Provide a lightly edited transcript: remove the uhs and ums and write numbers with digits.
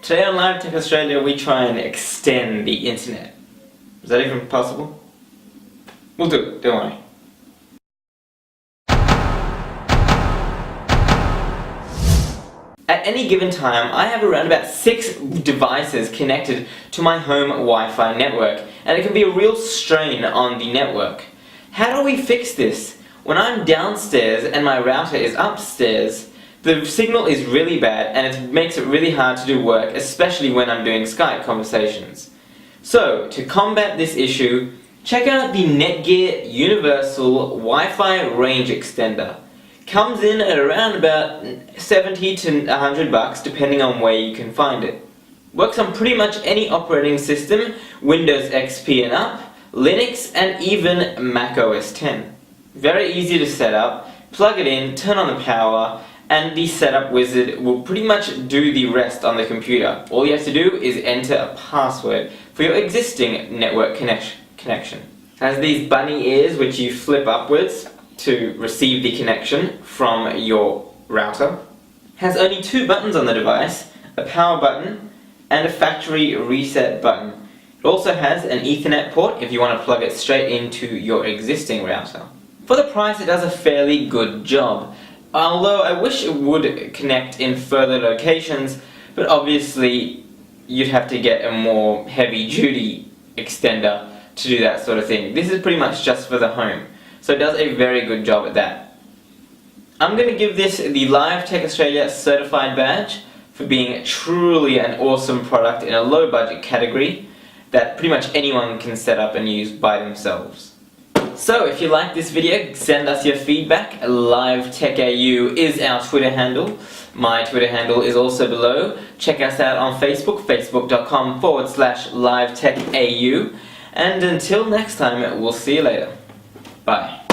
Today on Live Tech Australia we try and extend the internet. Is that even possible? We'll do it, don't worry. At any given time, I have around about 6 devices connected to my home Wi-Fi network, and it can be a real strain on the network. How do we fix this? When I'm downstairs and my router is upstairs, the signal is really bad and it makes it really hard to do work, especially when I'm doing Skype conversations. So, to combat this issue, check out the Netgear Universal Wi-Fi Range Extender. Comes in at around about 70 to 100 bucks depending on where you can find it. Works on pretty much any operating system, Windows XP and up, Linux and even Mac OS X. Very easy to set up, plug it in, turn on the power, and the setup wizard will pretty much do the rest on the computer. All you have to do is enter a password for your existing network connection. It has these bunny ears which you flip upwards to receive the connection from your router. Has only 2 buttons on the device, a power button and a factory reset button. It also has an Ethernet port if you want to plug it straight into your existing router. For the price it does a fairly good job, although I wish it would connect in further locations, but obviously you'd have to get a more heavy duty extender to do that sort of thing. This is pretty much just for the home. So it does a very good job at that. I'm going to give this the Live Tech Australia certified badge for being truly an awesome product in a low budget category that pretty much anyone can set up and use by themselves. So if you like this video, send us your feedback. LiveTechAU is our Twitter handle. My Twitter handle is also below. Check us out on Facebook, facebook.com/LiveTechAU. And until next time, we'll see you later. Bye.